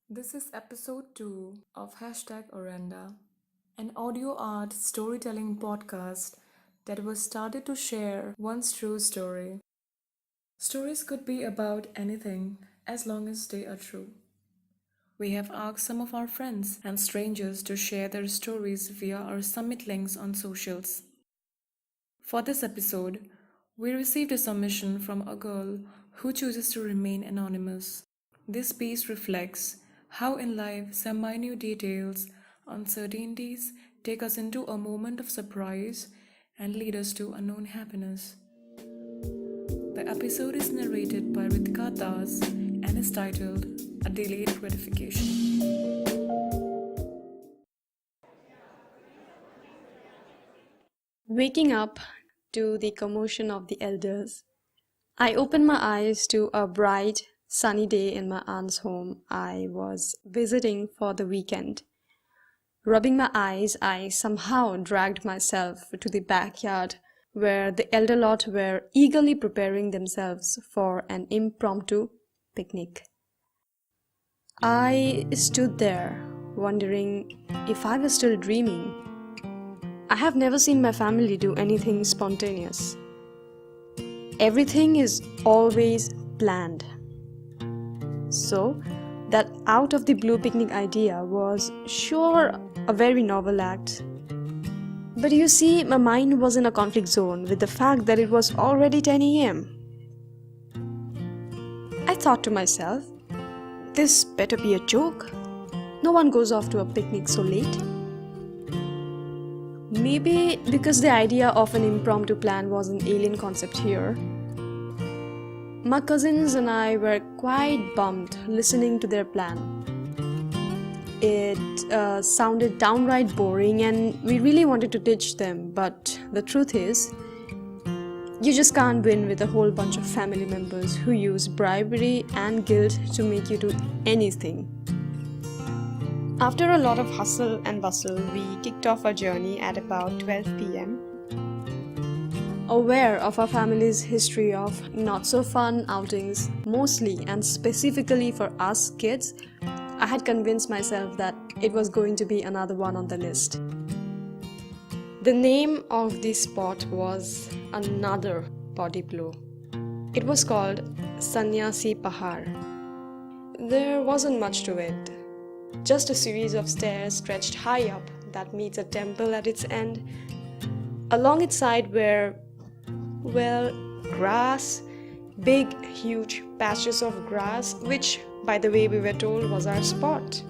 This is episode 2 of Orenda, an audio art storytelling podcast that was started to share one's true story. Stories could be about anything as long as they are true. We have asked some of our friends and strangers to share their stories via our summit links on socials. For this episode, we received a submission from a girl who chooses to remain anonymous. This piece reflects how in life some minute details, uncertainties take us into a moment of surprise and lead us to unknown happiness. The episode is narrated by Ritika Das and is titled A Delayed Gratification. Waking up to the commotion of the elders, I opened my eyes to a bright, sunny day in my aunt's home I was visiting for the weekend. Rubbing my eyes, I somehow dragged myself to the backyard where the elder lot were eagerly preparing themselves for an impromptu picnic. I stood there, wondering if I was still dreaming. I have never seen my family do anything spontaneous. Everything is always planned. So, that out of the blue picnic idea was sure a very novel act. But you see, my mind was in a conflict zone with the fact that it was already 10 a.m. I thought to myself, this better be a joke. No one goes off to a picnic so late. Maybe because the idea of an impromptu plan was an alien concept here. My cousins and I were quite bummed listening to their plan. It sounded downright boring and we really wanted to ditch them, but the truth is, you just can't win with a whole bunch of family members who use bribery and guilt to make you do anything. After a lot of hustle and bustle, we kicked off our journey at about 12 p.m. Aware of our family's history of not-so-fun outings, mostly and specifically for us kids, I had convinced myself that it was going to be another one on the list. The name of the spot was another body blow. It was called Sannyasi Pahar. There wasn't much to it. Just a series of stairs stretched high up that meets a temple at its end. Along its side were, grass, big, huge patches of grass, which, by the way, we were told was our spot.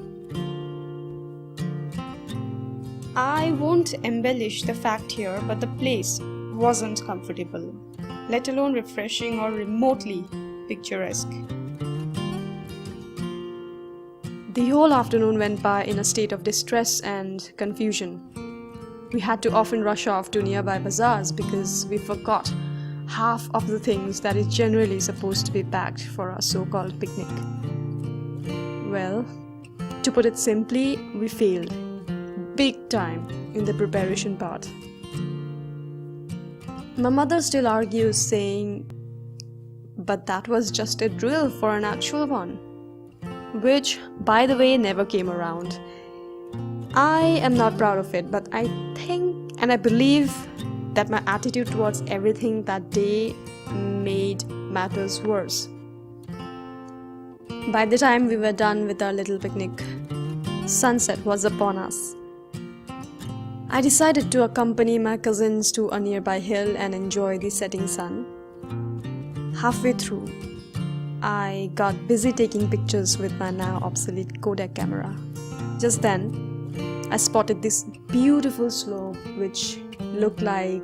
I won't embellish the fact here, but the place wasn't comfortable, let alone refreshing or remotely picturesque. The whole afternoon went by in a state of distress and confusion. We had to often rush off to nearby bazaars because we forgot half of the things that is generally supposed to be packed for our so-called picnic. Well, to put it simply, we failed. Big time in the preparation part. My mother still argues, saying, but that was just a drill for an actual one. Which, by the way, never came around. I am not proud of it, but I think and I believe that my attitude towards everything that day made matters worse. By the time we were done with our little picnic, sunset was upon us. I decided to accompany my cousins to a nearby hill and enjoy the setting sun. Halfway through, I got busy taking pictures with my now obsolete Kodak camera. Just then, I spotted this beautiful slope which looked like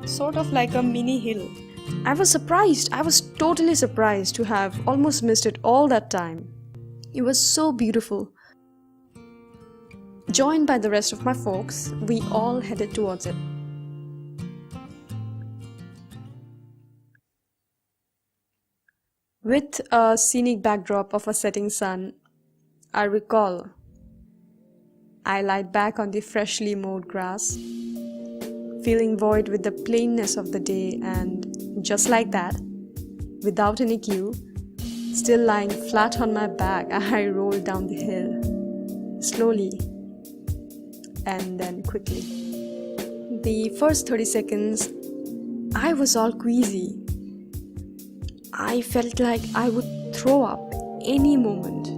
sort of like a mini hill. I was totally surprised to have almost missed it all that time. It was so beautiful. Joined by the rest of my folks, we all headed towards it. With a scenic backdrop of a setting sun, I recall I lied back on the freshly mowed grass, feeling void with the plainness of the day, and just like that, without any cue, Still lying flat on my back, I rolled down the hill, slowly and then quickly. The first 30 seconds, I was all queasy. I felt like I would throw up any moment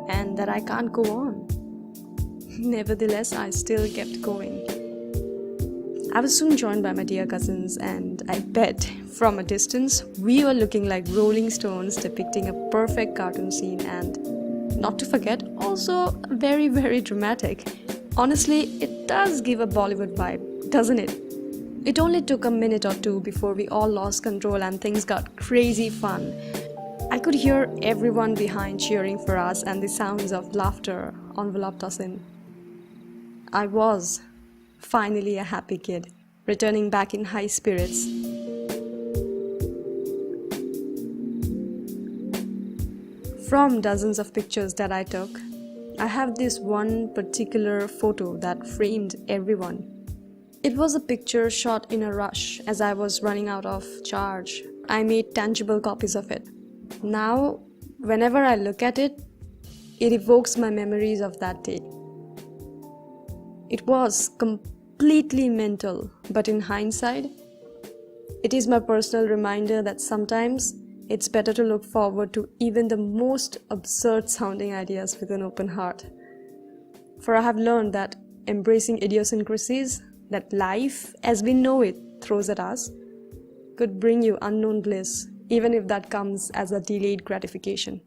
and that I can't go on. Nevertheless, I still kept going. I was soon joined by my dear cousins, and I bet from a distance we were looking like Rolling Stones depicting a perfect cartoon scene, and not to forget, also very, very dramatic. Honestly, it does give a Bollywood vibe, doesn't it? It only took a minute or two before we all lost control and things got crazy fun. I could hear everyone behind cheering for us, and the sounds of laughter enveloped us in. I was finally a happy kid, returning back in high spirits. From dozens of pictures that I took, I have this one particular photo that framed everyone. It was a picture shot in a rush as I was running out of charge. I made tangible copies of it. Now, whenever I look at it, it evokes my memories of that day. It was completely mental, but in hindsight, it is my personal reminder that sometimes it's better to look forward to even the most absurd sounding ideas with an open heart. For I have learned that embracing idiosyncrasies that life as we know it throws at us could bring you unknown bliss, even if that comes as a delayed gratification.